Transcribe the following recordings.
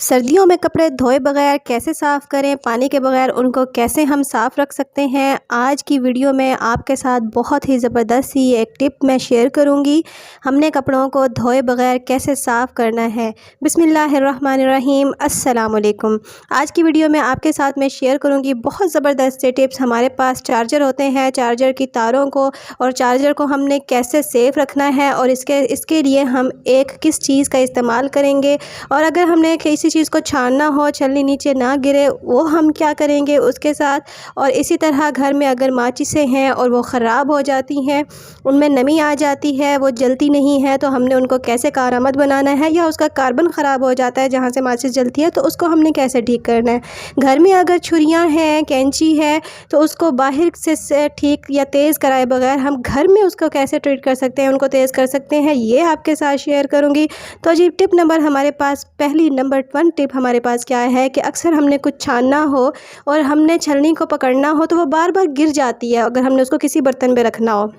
सर्दियों में कपड़े धोए बगैर कैसे साफ़ करें, पानी के बगैर उनको कैसे हम साफ़ रख सकते हैं। आज की वीडियो में आपके साथ बहुत ही ज़बरदस्त सी एक टिप मैं शेयर करूंगी। हमने कपड़ों को धोए बगैर कैसे साफ़ करना है। बिस्मिल्लाहिर्रहमानिर्रहीम, अस्सलाम वालेकुम। आज की वीडियो में आपके साथ मैं शेयर करूंगी बहुत ज़बरदस्त से टिप्स। हमारे पास चार्जर होते हैं, चार्जर की तारों को और चार्जर को हमने कैसे सेफ़ रखना है और इसके लिए हम किस चीज़ का इस्तेमाल करेंगे, और अगर हमने किसी चीज़ को छानना हो, छलनी नीचे ना गिरे, वो हम क्या करेंगे उसके साथ। और इसी तरह घर में अगर माचिसें हैं और वो ख़राब हो जाती हैं, उनमें नमी आ जाती है, वो जलती नहीं है, तो हमने उनको कैसे कारआमद बनाना है। या उसका कार्बन ख़राब हो जाता है जहाँ से माचिस जलती है, तो उसको हमने कैसे ठीक करना है। घर में अगर छुरियाँ हैं, कैंची है, तो उसको बाहर से ठीक या तेज़ कराए बगैर हम घर में उसको कैसे ट्रीट कर सकते हैं, उनको तेज़ कर सकते हैं, ये आपके साथ शेयर करूँगी। तो जी टिप नंबर हमारे पास नंबर 1 टिप हमारे पास क्या है कि अक्सर हमने कुछ छानना हो और हमने छलनी को पकड़ना हो तो वो बार बार गिर जाती है अगर हमने उसको किसी बर्तन में रखना हो।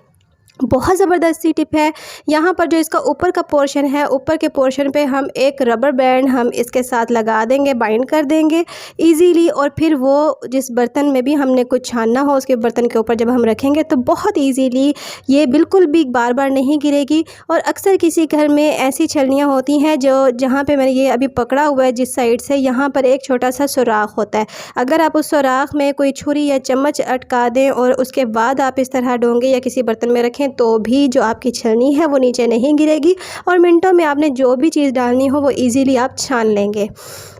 बहुत ज़बरदस्त सी टिप है। यहाँ पर जो इसका ऊपर का पोर्शन है, ऊपर के पोर्शन पे हम एक रबर बैंड हम इसके साथ लगा देंगे, बाइंड कर देंगे इजीली। और फिर वो जिस बर्तन में भी हमने कुछ छानना हो उसके बर्तन के ऊपर जब हम रखेंगे तो बहुत इजीली ये बिल्कुल भी बार बार नहीं गिरेगी। और अक्सर किसी घर में ऐसी छलनियाँ होती हैं जो जहाँ पे मैंने ये अभी पकड़ा हुआ है जिस साइड से, यहाँ पर एक छोटा सा सुराख होता है। अगर आप उस सुराख में कोई छुरी या चम्मच अटका दें और उसके बाद आप इस तरह डोंगे या किसी बर्तन में रखें, तो भी जो आपकी छलनी है वो नीचे नहीं गिरेगी और मिनटों में आपने जो भी चीज़ डालनी हो वो इजीली आप छान लेंगे।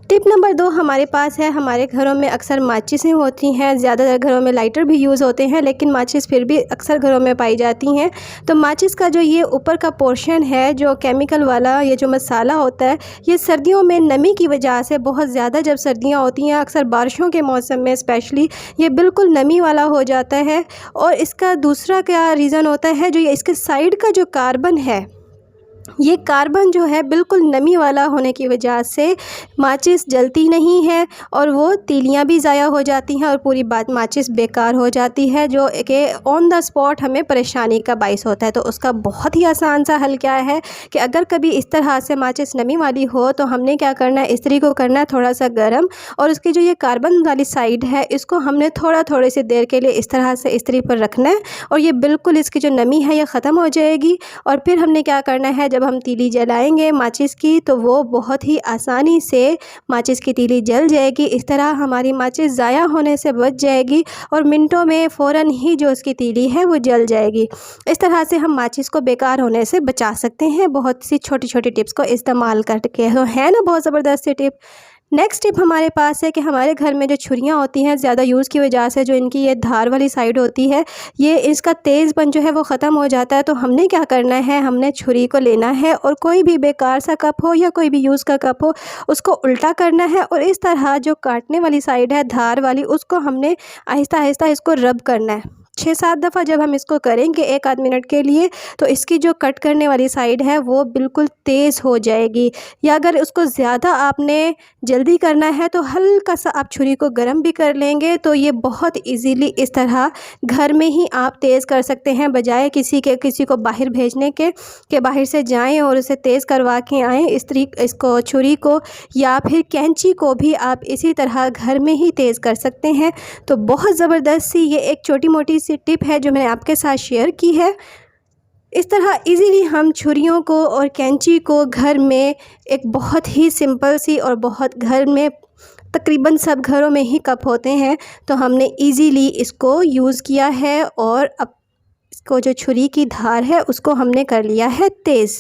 टिप नंबर 2 हमारे पास है। हमारे घरों में अक्सर माचिसें होती हैं, ज़्यादातर घरों में लाइटर भी यूज़ होते हैं, लेकिन माचिस फिर भी अक्सर घरों में पाई जाती हैं। तो माचिस का जो ये ऊपर का पोर्शन है, जो केमिकल वाला ये जो मसाला होता है, ये सर्दियों में नमी की वजह से बहुत ज़्यादा, जब सर्दियाँ होती हैं अक्सर बारिशों के मौसम में स्पेशली, ये बिल्कुल नमी वाला हो जाता है। और इसका दूसरा क्या रीज़न होता है, जो ये इसके साइड का जो कार्बन है, ये कार्बन जो है बिल्कुल नमी वाला होने की वजह से माचिस जलती नहीं है और वो तीलियां भी ज़ाया हो जाती हैं और पूरी बात माचिस बेकार हो जाती है, जो कि ऑन द स्पॉट हमें परेशानी का बाइस होता है। तो उसका बहुत ही आसान सा हल क्या है कि अगर कभी इस तरह से माचिस नमी वाली हो तो हमने क्या करना है, इस्त्री को करना है थोड़ा सा गर्म, और उसकी जो ये कार्बन वाली साइड है इसको हमने थोड़ी सी देर के लिए इस तरह से इस्त्री पर रखना है और ये बिल्कुल इसकी जो नमी है ये ख़त्म हो जाएगी। और फिर हमने क्या करना है, जब हम तीली जलाएंगे माचिस की तो वो बहुत ही आसानी से माचिस की तीली जल जाएगी। इस तरह हमारी माचिस ज़ाया होने से बच जाएगी और मिनटों में फ़ौरन ही जो उसकी तीली है वो जल जाएगी। इस तरह से हम माचिस को बेकार होने से बचा सकते हैं बहुत सी छोटी छोटी टिप्स को इस्तेमाल करके। तो है ना बहुत ज़बरदस्त सी टिप। नेक्स्ट टिप हमारे पास है कि हमारे घर में जो छुरियाँ होती हैं ज़्यादा यूज़ की वजह से, जो इनकी ये धार वाली साइड होती है, ये इसका तेज़पन जो है वो ख़त्म हो जाता है। तो हमने क्या करना है, हमने छुरी को लेना है और कोई भी बेकार सा कप हो या कोई भी यूज़ का कप हो उसको उल्टा करना है और इस तरह जो काटने वाली साइड है धार वाली, उसको हमने आहिस्ता आहिस्ता इसको रब करना है 6-7 दफ़ा। जब हम इसको करेंगे 1 आध मिनट के लिए तो इसकी जो कट करने वाली साइड है वो बिल्कुल तेज़ हो जाएगी। या अगर उसको ज़्यादा आपने जल्दी करना है तो हल्का सा आप छुरी को गर्म भी कर लेंगे, तो ये बहुत इजीली इस तरह घर में ही आप तेज़ कर सकते हैं, बजाय किसी को बाहर भेजने के बाहर से जाएं और उसे तेज़ करवा के आएँ। इसको छुरी को या फिर कैंची को भी आप इसी तरह घर में ही तेज़ कर सकते हैं। तो बहुत ज़बरदस्त सी ये एक छोटी मोटी सी टिप है जो मैंने आपके साथ शेयर की है। इस तरह इजीली हम छुरियों को और कैंची को घर में एक बहुत ही सिंपल सी, और बहुत घर में तकरीबन सब घरों में ही कप होते हैं, तो हमने इजीली इसको यूज़ किया है और अब इसको जो छुरी की धार है उसको हमने कर लिया है तेज़।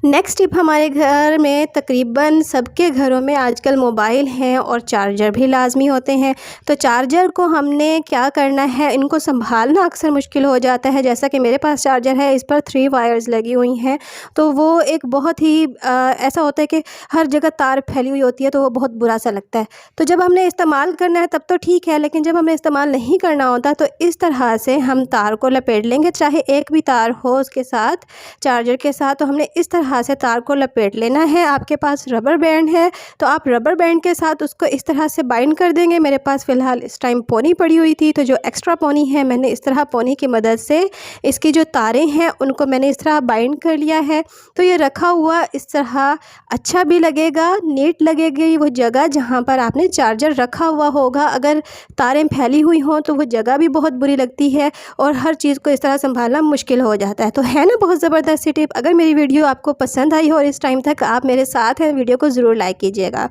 नेक्स्ट टिप हमारे घर में तकरीबन सबके घरों में आजकल मोबाइल हैं और चार्जर भी लाजमी होते हैं। तो चार्जर को हमने क्या करना है, इनको संभालना अक्सर मुश्किल हो जाता है। जैसा कि मेरे पास चार्जर है, इस पर 3 वायर्स लगी हुई हैं, तो वो एक बहुत ही ऐसा होता है कि हर जगह तार फैली हुई होती है, तो वो बहुत बुरा सा लगता है। तो जब हमने इस्तेमाल करना है तब तो ठीक है, लेकिन जब हमने इस्तेमाल नहीं करना होता तो इस तरह से हम तार को लपेट लेंगे, चाहे एक भी तार हो उसके साथ चार्जर के साथ। तो हमने इस तरह तरह से तार को लपेट लेना है। आपके पास रबर बैंड है तो आप रबर बैंड के साथ उसको इस तरह से बाइंड कर देंगे। मेरे पास फ़िलहाल इस टाइम पोनी पड़ी हुई थी, तो जो एक्स्ट्रा पोनी है मैंने इस तरह पोनी की मदद से इसकी जो तारें हैं उनको मैंने इस तरह बाइंड कर लिया है। तो ये रखा हुआ इस तरह अच्छा भी लगेगा, नीट लगेगी वो जगह जहाँ पर आपने चार्जर रखा हुआ होगा। अगर तारें फैली हुई हों तो वो जगह भी बहुत बुरी लगती है और हर चीज़ को इस तरह संभालना मुश्किल हो जाता है। तो है ना बहुत ज़बरदस्त टिप। अगर मेरी वीडियो आपको पसंद आई हो और इस टाइम तक आप मेरे साथ हैं, वीडियो को ज़रूर लाइक कीजिएगा।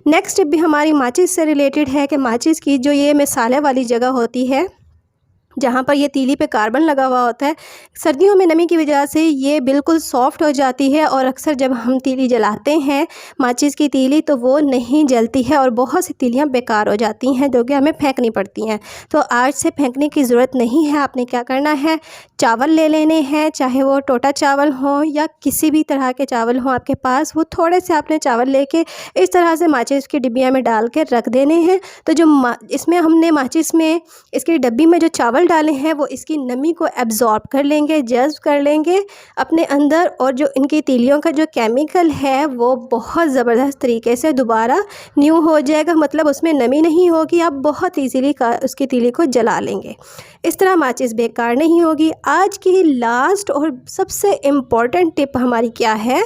नेक्स्ट टिप भी हमारी माचिस से रिलेटेड है कि माचिस की जो ये मिसाले वाली जगह होती है जहाँ पर ये तीली पे कार्बन लगा हुआ होता है, सर्दियों में नमी की वजह से ये बिल्कुल सॉफ्ट हो जाती है और अक्सर जब हम तीली जलाते हैं माचिस की तीली तो वो नहीं जलती है और बहुत सी तीलियाँ बेकार हो जाती हैं जो कि हमें फेंकनी पड़ती हैं। तो आज से फेंकने की ज़रूरत नहीं है। आपने क्या करना है, चावल ले लेने हैं, चाहे वो टोटा चावल हो या किसी भी तरह के चावल हो आपके पास, वो थोड़े से आपने चावल लेके इस तरह से माचिस की डिब्बिया में डाल के रख देने हैं। तो जो इसमें हमने माचिस में इसकी डब्बी में जो चावल डाले हैं वो इसकी नमी को एब्जॉर्ब कर लेंगे, जज्ब कर लेंगे अपने अंदर, और जो इनकी तीलियों का जो केमिकल है वो बहुत ज़बरदस्त तरीके से दोबारा न्यू हो जाएगा। मतलब उसमें नमी नहीं होगी, आप बहुत ईजीली उसकी तीली को जला लेंगे। इस तरह माचिस बेकार नहीं होगी। आज की लास्ट और सबसे इम्पॉर्टेंट टिप हमारी क्या है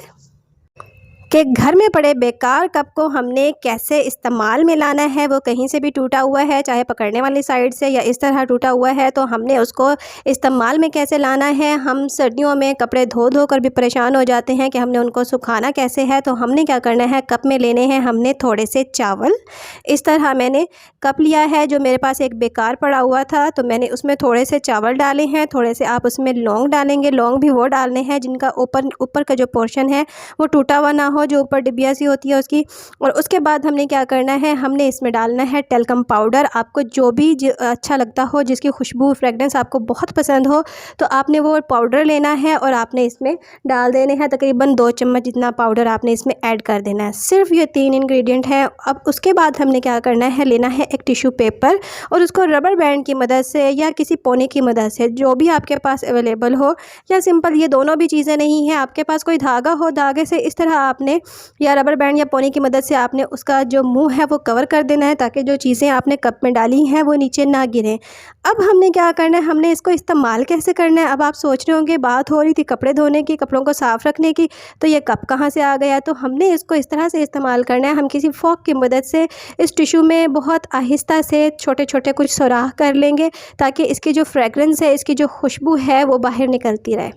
कि घर में पड़े बेकार कप को हमने कैसे इस्तेमाल में लाना है। वो कहीं से भी टूटा हुआ है, चाहे पकड़ने वाली साइड से या इस तरह टूटा हुआ है, तो हमने उसको इस्तेमाल में कैसे लाना है। हम सर्दियों में कपड़े धो धो कर भी परेशान हो जाते हैं कि हमने उनको सुखाना कैसे है। तो हमने क्या करना है, कप में लेने हैं हमने थोड़े से चावल। इस तरह मैंने कप लिया है, जो मेरे पास एक बेकार पड़ा हुआ था तो मैंने उसमें थोड़े से चावल डाले हैं। थोड़े से आप उसमें लौंग डालेंगे, लौंग भी वो डालने हैं जिनका ऊपर का जो पोर्शन है वो टूटा हुआ ना हो, जो ऊपर डिबिया सी होती है उसकी। और उसके बाद हमने क्या करना है, हमने इसमें डालना है टेल्कम पाउडर। आपको जो भी अच्छा लगता हो, जिसकी खुशबू फ्रेगनेंस आपको बहुत पसंद हो, तो आपने वो पाउडर लेना है और आपने इसमें डाल देने हैं। तकरीबन 2 चम्मच जितना पाउडर आपने इसमें ऐड कर देना है। सिर्फ ये 3 इंग्रेडिएंट हैं। अब उसके बाद हमने क्या करना है, लेना है एक टिश्यू पेपर और उसको रबर बैंड की मदद से या किसी पोने की मदद से, जो भी आपके पास अवेलेबल हो, या सिंपल ये दोनों भी चीज़ें नहीं हैं, आपके पास कोई धागा हो, धागे से इस तरह आपने या रबर बैंड या पोनी की मदद से आपने उसका जो मुंह है वो कवर कर देना है ताकि जो चीज़ें आपने कप में डाली हैं वो नीचे ना गिरें। अब हमने क्या करना है, हमने इसको इस्तेमाल कैसे करना है। अब आप सोच रहे होंगे बात हो रही थी कपड़े धोने की, कपड़ों को साफ़ रखने की, तो ये कप कहाँ से आ गया। तो हमने इसको इस तरह से इस्तेमाल करना है, हम किसी फोक की मदद से इस टिश्यू में बहुत आहिस्ता से छोटे छोटे कुछ सुराख कर लेंगे ताकि इसकी जो फ्रेगरेंस है, इसकी जो खुशबू है वो बाहर निकलती रहे।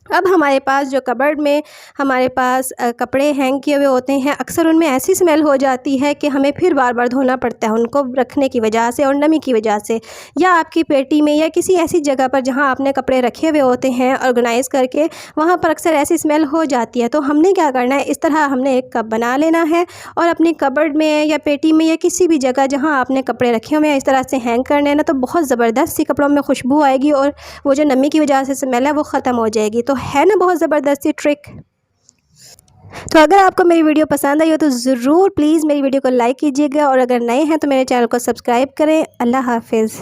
अब हमारे पास जो कबर्ड में हमारे पास कपड़े हैंग किए हुए होते हैं, अक्सर उनमें ऐसी स्मेल हो जाती है कि हमें फिर बार बार धोना पड़ता है उनको रखने की वजह से और नमी की वजह से, या आपकी पेटी में या किसी ऐसी जगह पर जहां आपने कपड़े रखे हुए होते हैं ऑर्गेनाइज़ करके, वहां पर अक्सर ऐसी स्मेल हो जाती है। तो हमने क्या करना है, इस तरह हमने एक कप बना लेना है और अपनी कबर्ड में या पेटी में या किसी भी जगह जहाँ आपने कपड़े रखे हुए हैं इस तरह से हैंग करने हैं ना, तो बहुत ज़बरदस्त सी कपड़ों में खुशबू आएगी और वो जो नमी की वजह से स्मेल है वो ख़त्म हो जाएगी। तो है ना बहुत ज़बरदस्त सी ट्रिक। तो अगर आपको मेरी वीडियो पसंद आई हो तो ज़रूर प्लीज़ मेरी वीडियो को लाइक कीजिएगा और अगर नए हैं तो मेरे चैनल को सब्सक्राइब करें। अल्लाह हाफिज़।